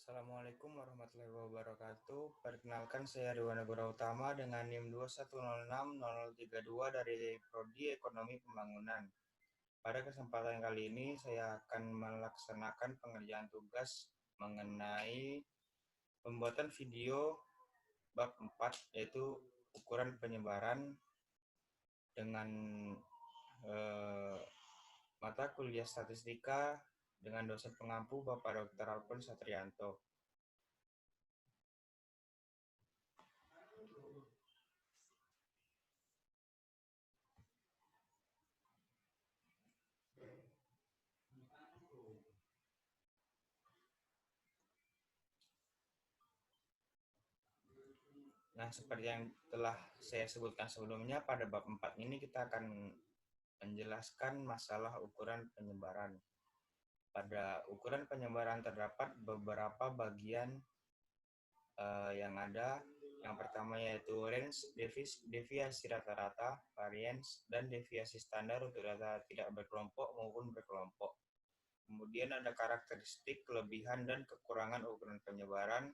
Assalamualaikum warahmatullahi wabarakatuh. Perkenalkan saya Riwana Gura Utama dengan NIM 2106032 dari Prodi Ekonomi Pembangunan. Pada kesempatan kali ini saya akan melaksanakan pengerjaan tugas mengenai pembuatan video bab 4 yaitu ukuran penyebaran dengan eh, mata kuliah statistika dengan dosen pengampu Bapak Dr. Alpon Satrianto. Nah, seperti yang telah saya sebutkan sebelumnya, pada bab 4 ini kita akan menjelaskan masalah ukuran penyebaran. Pada ukuran penyebaran terdapat beberapa bagian yang ada. Yang pertama yaitu range, deviasi rata-rata, variance, dan deviasi standar untuk data tidak berkelompok maupun berkelompok. Kemudian ada karakteristik, kelebihan, dan kekurangan ukuran penyebaran.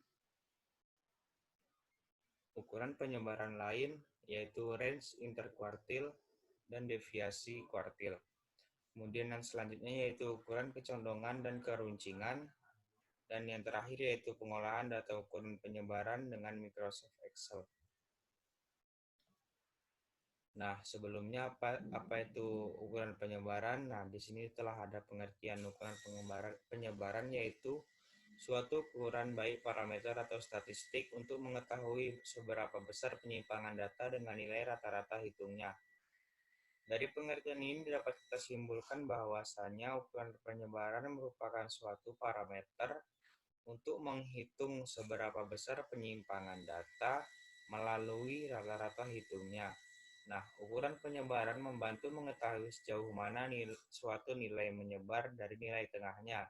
Ukuran penyebaran lain yaitu range interkuartil dan deviasi kuartil. Kemudian yang selanjutnya yaitu ukuran kecondongan dan keruncingan. Dan yang terakhir yaitu pengolahan data ukuran penyebaran dengan Microsoft Excel. Nah, sebelumnya apa itu ukuran penyebaran? Nah, di sini telah ada pengertian ukuran penyebaran yaitu suatu ukuran baik parameter atau statistik untuk mengetahui seberapa besar penyimpangan data dengan nilai rata-rata hitungnya. Dari pengertian ini dapat kita simpulkan bahwasanya ukuran penyebaran merupakan suatu parameter untuk menghitung seberapa besar penyimpangan data melalui rata-rata hitungnya. Nah, ukuran penyebaran membantu mengetahui sejauh mana suatu nilai menyebar dari nilai tengahnya.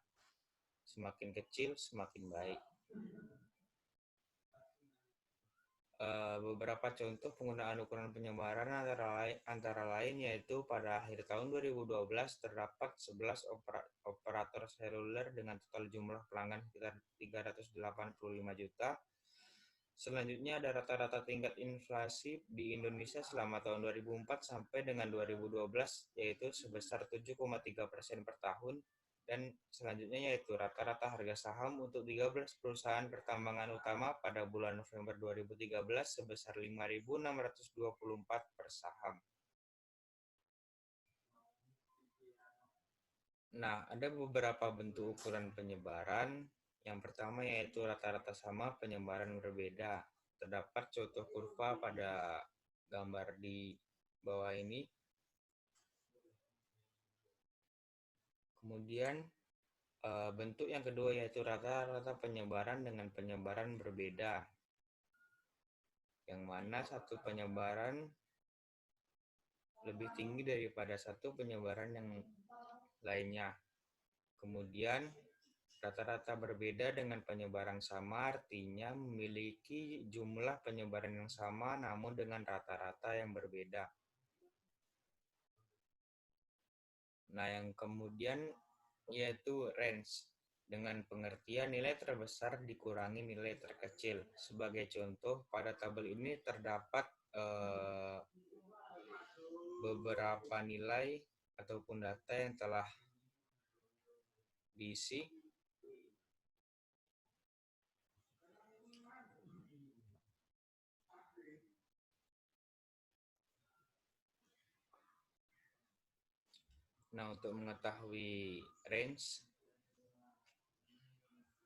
Semakin kecil, semakin baik. Beberapa contoh penggunaan ukuran penyebaran antara lain yaitu pada akhir tahun 2012 terdapat 11 operator seluler dengan total jumlah pelanggan sekitar 385 juta. Selanjutnya ada rata-rata tingkat inflasi di Indonesia selama tahun 2004 sampai dengan 2012 yaitu sebesar 7,3% per tahun. Dan selanjutnya yaitu rata-rata harga saham untuk 13 perusahaan pertambangan utama pada bulan November 2013 sebesar 5.624 per saham. Nah, ada beberapa bentuk ukuran penyebaran. Yang pertama yaitu rata-rata sama, penyebaran berbeda. Terdapat contoh kurva pada gambar di bawah ini. Kemudian bentuk yang kedua yaitu rata-rata penyebaran dengan penyebaran berbeda, yang mana satu penyebaran lebih tinggi daripada satu penyebaran yang lainnya. Kemudian rata-rata berbeda dengan penyebaran sama artinya memiliki jumlah penyebaran yang sama namun dengan rata-rata yang berbeda. Nah, yang kemudian yaitu range dengan pengertian nilai terbesar dikurangi nilai terkecil. Sebagai contoh, pada tabel ini terdapat beberapa nilai ataupun data yang telah diisi. Nah, untuk mengetahui range,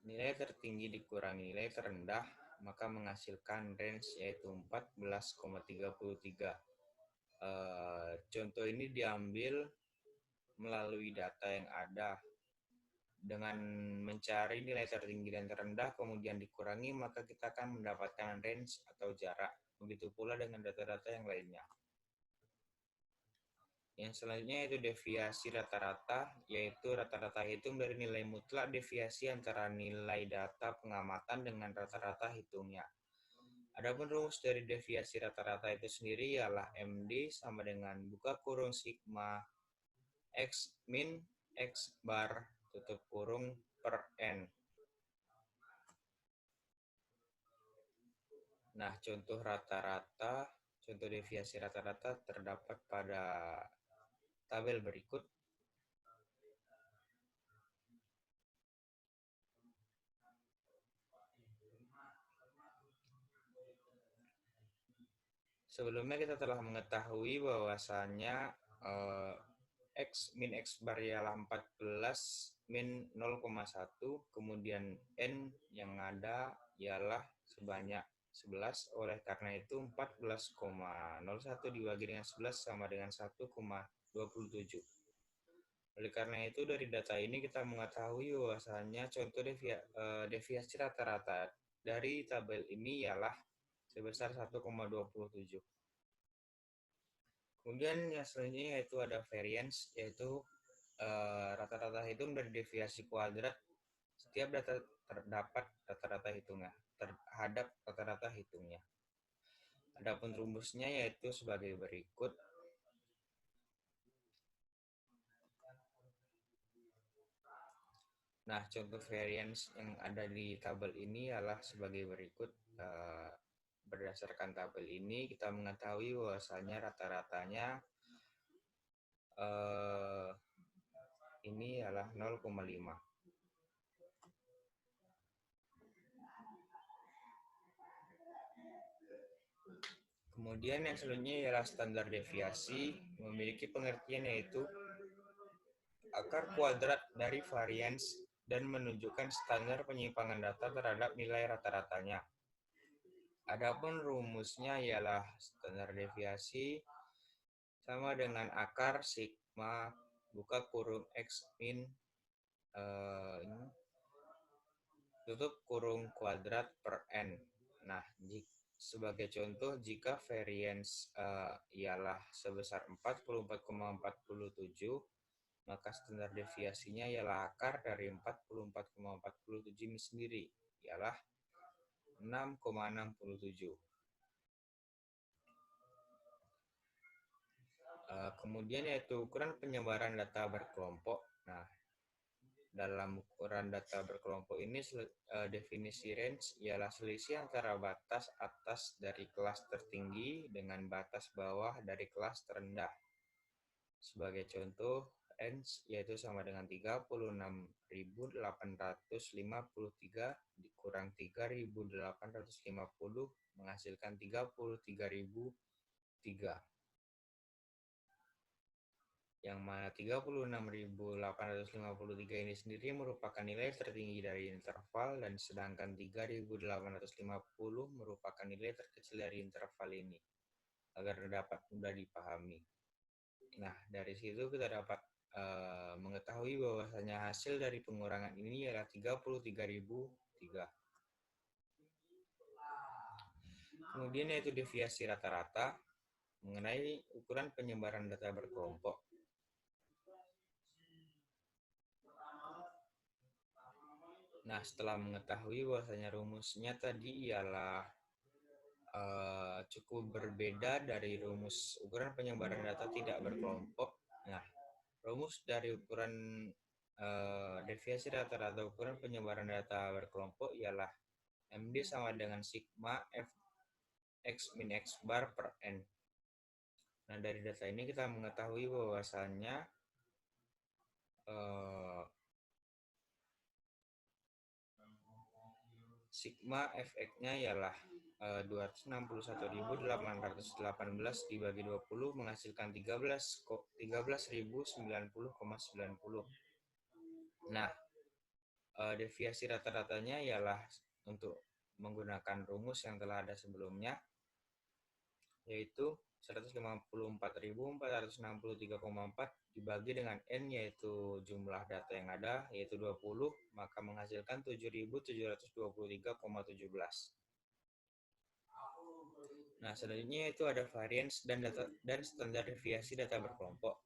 nilai tertinggi dikurangi nilai terendah, maka menghasilkan range yaitu 14,33. Contoh ini diambil melalui data yang ada. Dengan mencari nilai tertinggi dan terendah, kemudian dikurangi, maka kita akan mendapatkan range atau jarak. Begitu pula dengan data-data yang lainnya. Yang selanjutnya yaitu deviasi rata-rata, yaitu rata-rata hitung dari nilai mutlak deviasi antara nilai data pengamatan dengan rata-rata hitungnya. Adapun rumus dari deviasi rata-rata itu sendiri ialah MD sama dengan buka kurung sigma X min X bar tutup kurung per N. Nah, contoh deviasi rata-rata terdapat pada tabel berikut. Sebelumnya kita telah mengetahui bahwasannya eh, min X bar ialah 14 min 0,1, kemudian N yang ada ialah sebanyak 11, oleh karena itu 14,01 dibagi dengan 11 sama dengan 1,27. Oleh karena itu dari data ini kita mengetahui bahwasannya contoh deviasi rata-rata dari tabel ini ialah sebesar 1,27. Kemudian yang selanjutnya yaitu ada variance, yaitu rata-rata hitung dari deviasi kuadrat setiap data terdapat rata-rata hitungnya terhadap rata-rata hitungnya. Adapun rumusnya yaitu sebagai berikut. Nah, contoh variance yang ada di tabel ini adalah sebagai berikut. Berdasarkan tabel ini kita mengetahui bahwasanya rata-ratanya ini adalah 0,5. Kemudian yang selanjutnya ialah standar deviasi, memiliki pengertian yaitu akar kuadrat dari varians dan menunjukkan standar penyimpangan data terhadap nilai rata-ratanya. Adapun rumusnya ialah standar deviasi sama dengan akar sigma buka kurung X min tutup kurung kuadrat per N. Nah, sebagai contoh, jika variance ialah sebesar 44,47, maka standar deviasinya ialah akar dari 44,47 ini sendiri, ialah 6,67. Kemudian yaitu ukuran penyebaran data berkelompok. Nah, dalam ukuran data berkelompok ini definisi range ialah selisih antara batas atas dari kelas tertinggi dengan batas bawah dari kelas terendah. Sebagai contoh, range yaitu sama dengan 36.853 dikurang 3.850 menghasilkan 33.003. Yang mana 36.853 ini sendiri merupakan nilai tertinggi dari interval, dan sedangkan 3.850 merupakan nilai terkecil dari interval ini, agar dapat mudah dipahami. Nah, dari situ kita dapat mengetahui bahwasanya hasil dari pengurangan ini adalah 33.003. Kemudian yaitu deviasi rata-rata mengenai ukuran penyebaran data berkelompok. Nah, setelah mengetahui bahwasanya rumusnya tadi ialah cukup berbeda dari rumus ukuran penyebaran data tidak berkelompok. Nah, rumus dari ukuran deviasi rata-rata ukuran penyebaran data berkelompok ialah MD sama dengan sigma F X min X bar per N. Nah, dari data ini kita mengetahui bahwasannya sigma Fx-nya ialah 261.818 dibagi 20 menghasilkan 13.090,90. Nah, deviasi rata-ratanya ialah untuk menggunakan rumus yang telah ada sebelumnya, yaitu 154.463,4 dibagi dengan N, yaitu jumlah data yang ada, yaitu 20, maka menghasilkan 7.723,17. Nah, selanjutnya itu ada variance dan standar deviasi data berkelompok.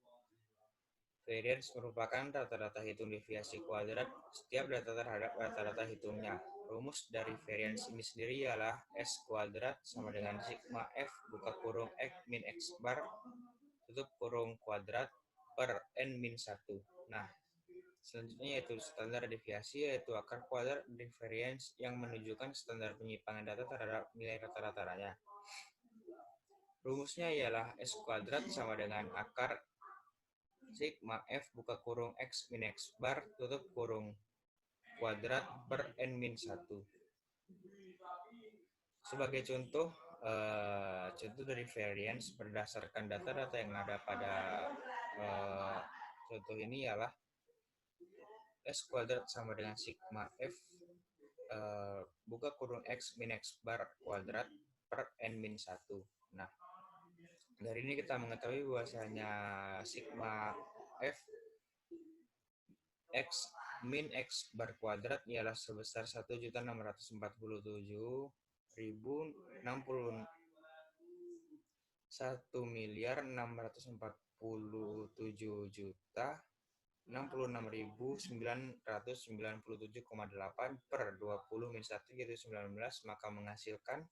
Variance merupakan rata-rata hitung deviasi kuadrat setiap data terhadap rata-rata hitungnya. Rumus dari variance ini sendiri ialah S kuadrat sama dengan sigma F buka kurung X min X bar tutup kurung kuadrat per N min 1. Nah, Selanjutnya yaitu standar deviasi, yaitu akar kuadrat divariance yang menunjukkan standar penyimpangan data terhadap nilai rata-ratanya. Rumusnya ialah S kuadrat sama dengan akar sigma F buka kurung X min X bar tutup kurung kuadrat per N min 1. Sebagai contoh, contoh dari variance berdasarkan data-data yang ada pada contoh ini ialah S kuadrat sama dengan sigma F buka kurung X min X bar kuadrat per N min 1. Nah, dari ini kita mengetahui bahwasanya sigma F X min X bar kuadrat ialah sebesar 1.647.647.997,8 per 20 min 1 yaitu 19, maka menghasilkan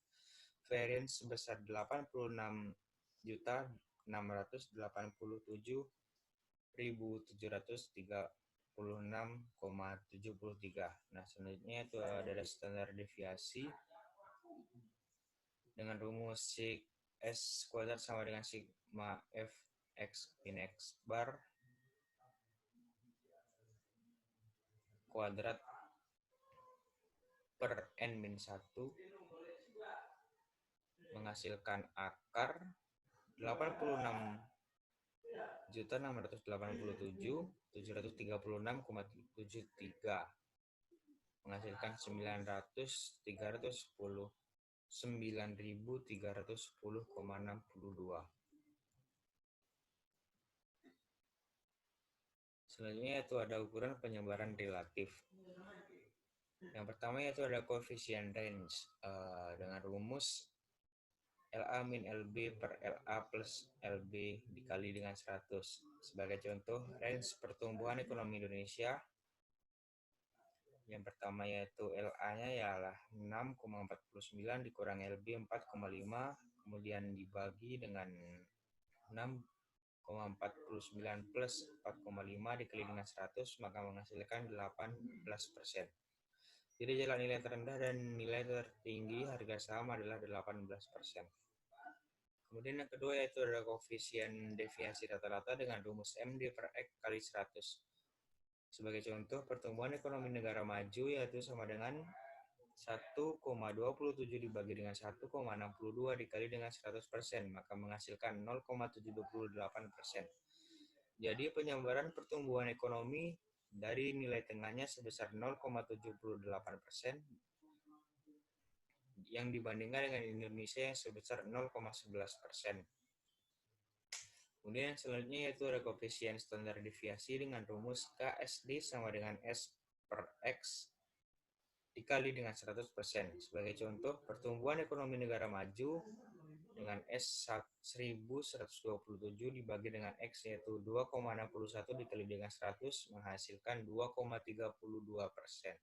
variance sebesar 86.787.736,73. Nah, selanjutnya itu adalah standar deviasi dengan rumus sig S kuadrat sama dengan sigma F X min X bar kuadrat per N min 1 menghasilkan akar 86.687.736,73 menghasilkan 9.310,62. Selanjutnya yaitu ada ukuran penyebaran relatif. Yang pertama yaitu ada koefisien range dengan rumus LA min LB per LA plus LB dikali dengan 100. Sebagai contoh, range pertumbuhan ekonomi Indonesia yang pertama yaitu LA-nya ialah 6,49 dikurang LB 4,5, kemudian dibagi dengan 6,49 plus 4,5 dikali dengan 100, maka menghasilkan 18%. Jadi jalan nilai terendah dan nilai tertinggi harga saham adalah 18%. Kemudian yang kedua yaitu ada koefisien deviasi rata-rata dengan rumus MD per X kali 100. Sebagai contoh, pertumbuhan ekonomi negara maju yaitu sama dengan 1,27 dibagi dengan 1,62 dikali dengan 100%, maka menghasilkan 0,728%. Jadi penyebaran pertumbuhan ekonomi dari nilai tengahnya sebesar 0,78% yang dibandingkan dengan Indonesia yang sebesar 0,11%. Kemudian selanjutnya yaitu ada koefisien standar deviasi dengan rumus KSD sama dengan S per X dikali dengan 100%. Sebagai contoh, pertumbuhan ekonomi negara maju dengan S 1127 dibagi dengan X yaitu 2,61 dikali dengan 100 menghasilkan 2,32%.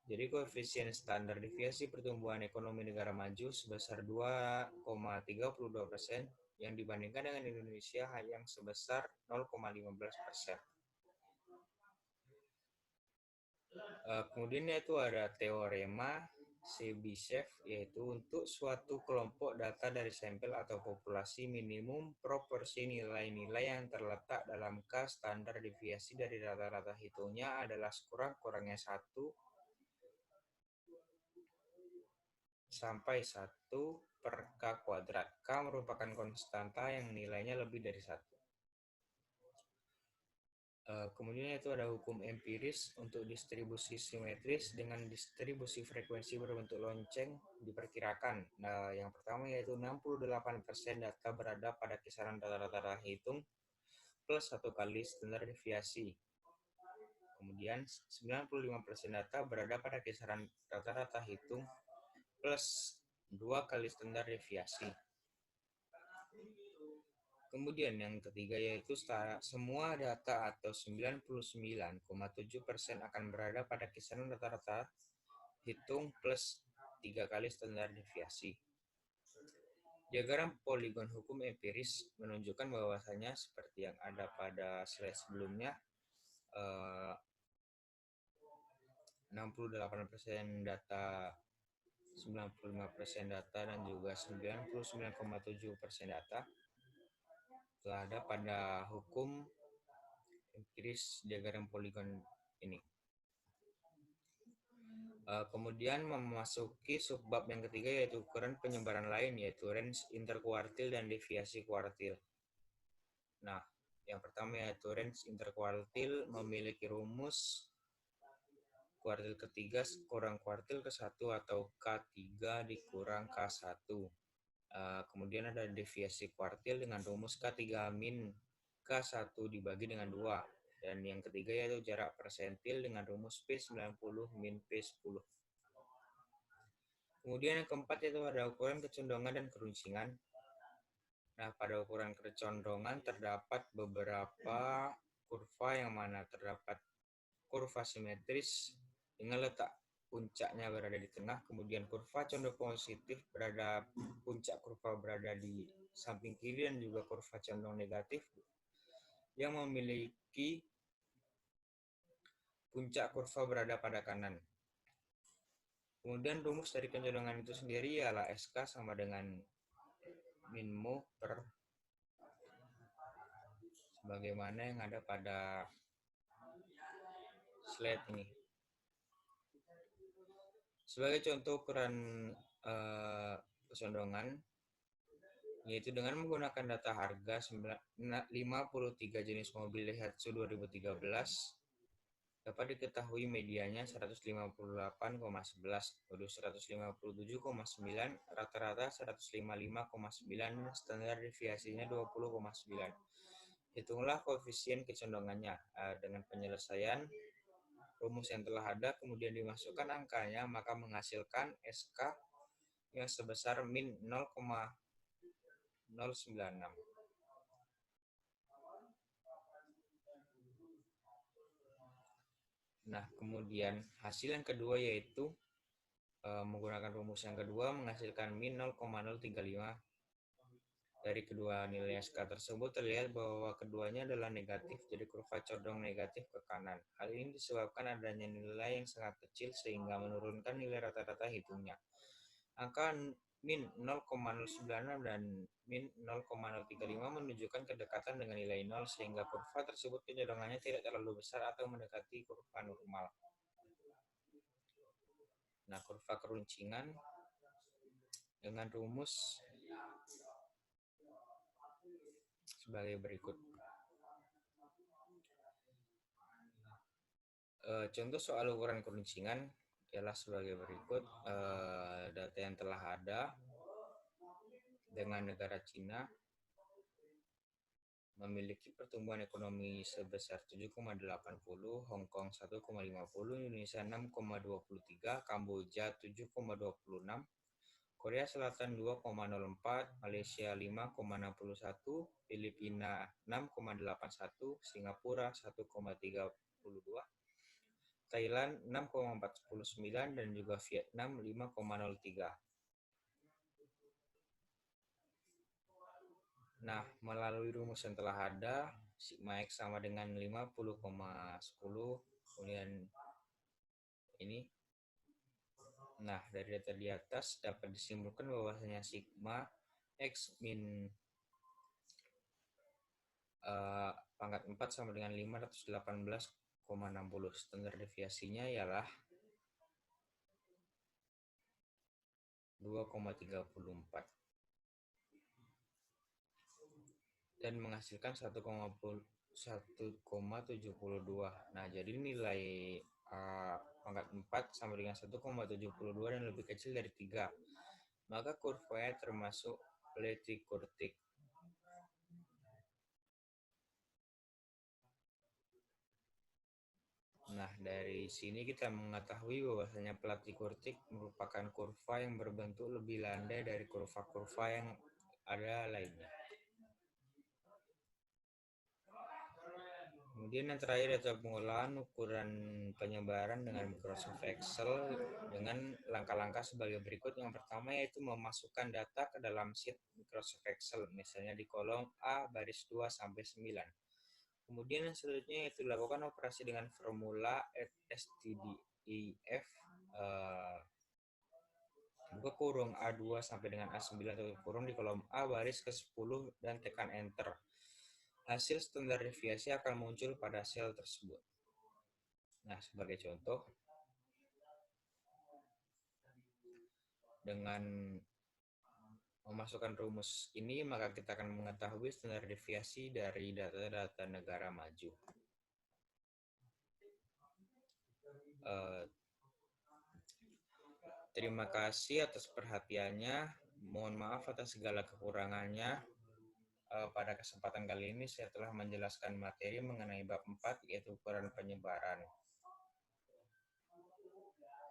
Jadi koefisien standar deviasi pertumbuhan ekonomi negara maju sebesar 2,32% yang dibandingkan dengan Indonesia yang sebesar 0,15%. Kemudian yaitu ada teorema Chebyshev, yaitu untuk suatu kelompok data dari sampel atau populasi minimum proporsi nilai-nilai yang terletak dalam K standar deviasi dari rata-rata hitungnya adalah sekurang-kurangnya 1 sampai 1 per K kuadrat. K merupakan konstanta yang nilainya lebih dari 1. Kemudian itu ada hukum empiris untuk distribusi simetris dengan distribusi frekuensi berbentuk lonceng diperkirakan. Nah, yang pertama yaitu 68% data berada pada kisaran rata-rata hitung plus 1 kali standar deviasi. Kemudian 95% data berada pada kisaran rata-rata hitung plus 2 kali standar deviasi. Kemudian yang ketiga yaitu semua data atau 99,7% akan berada pada kisaran rata-rata hitung plus 3 kali standar deviasi. Diagram poligon hukum empiris menunjukkan bahwasanya seperti yang ada pada slide sebelumnya, eh, 68% data, 95% data, dan juga 99,7% data telah ada pada hukum empiris diagram poligon ini. Kemudian memasuki subbab yang ketiga, yaitu ukuran penyebaran lain, yaitu range interkuartil dan deviasi kuartil. Nah, yang pertama yaitu range interkuartil memiliki rumus kuartil ketiga kurang kuartil ke-1 atau K3 dikurang K1. Kemudian ada deviasi kuartil dengan rumus K3 min K1 dibagi dengan 2. Dan yang ketiga yaitu jarak persentil dengan rumus P90 min P10. Kemudian yang keempat yaitu ada ukuran kecondongan dan keruncingan. Nah, pada ukuran kecondongan terdapat beberapa kurva yang mana terdapat kurva simetris dengan letak puncaknya berada di tengah, kemudian kurva condong positif puncak kurva berada di samping kiri, dan juga kurva condong negatif yang memiliki puncak kurva berada pada kanan. Kemudian rumus dari kecondongan itu sendiri ialah SK sama dengan min mu per sebagaimana yang ada pada slide ini. Sebagai contoh ukuran kecondongan, yaitu dengan menggunakan data harga 53 jenis mobil Daihatsu 2013, dapat diketahui medianya 158,11, modus 157,9, rata-rata 155,9, standar deviasinya 20,9. Hitunglah koefisien kecondongannya dengan penyelesaian rumus yang telah ada, kemudian dimasukkan angkanya, maka menghasilkan SK yang sebesar min 0,096. Nah, kemudian hasil yang kedua yaitu menggunakan rumus yang kedua menghasilkan min 0,035. Dari kedua nilai SK tersebut terlihat bahwa keduanya adalah negatif, jadi kurva condong negatif ke kanan. Hal ini disebabkan adanya nilai yang sangat kecil sehingga menurunkan nilai rata-rata hitungnya. Angka min 0,096 dan min 0,035 menunjukkan kedekatan dengan nilai 0 sehingga kurva tersebut kecondongannya tidak terlalu besar atau mendekati kurva normal. Nah, kurva keruncingan dengan rumus sebagai berikut. Contoh soal ukuran keruncingan ialah sebagai berikut. Data yang telah ada dengan negara Cina memiliki pertumbuhan ekonomi sebesar 7,80, Hong Kong 1,50, Indonesia 6,23, Kamboja 7,26, Korea Selatan 2,04, Malaysia 5,61, Filipina 6,81, Singapura 1,32, Thailand 6,49, dan juga Vietnam 5,03. Nah, melalui rumus yang telah ada, sigma X sama dengan 50,10, kemudian ini. Nah, dari data di atas dapat disimpulkan bahwasanya sigma X min pangkat 4 sama dengan 518,60. Standar deviasinya ialah 2,34 dan menghasilkan 1,72. Nah, jadi nilai pangkat 4 sama dengan 1,72 dan lebih kecil dari 3. Maka kurvanya termasuk platykurtic. Nah, dari sini kita mengetahui bahwasanya platykurtic merupakan kurva yang berbentuk lebih landai dari kurva-kurva yang ada lainnya. Kemudian yang terakhir adalah pengolahan ukuran penyebaran dengan Microsoft Excel dengan langkah-langkah sebagai berikut. Yang pertama yaitu memasukkan data ke dalam sheet Microsoft Excel, misalnya di kolom A baris 2 sampai 9. Kemudian yang selanjutnya itu dilakukan operasi dengan formula stdif buka kurung A2 sampai dengan A9 tutup kurung di kolom A baris ke-10 dan tekan enter. Hasil standar deviasi akan muncul pada sel tersebut. Nah, sebagai contoh, dengan memasukkan rumus ini, maka kita akan mengetahui standar deviasi dari data-data negara maju. Terima kasih atas perhatiannya. Mohon maaf atas segala kekurangannya. Pada kesempatan kali ini saya telah menjelaskan materi mengenai bab 4, yaitu ukuran penyebaran.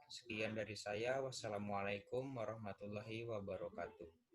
Sekian dari saya. Wassalamualaikum warahmatullahi wabarakatuh.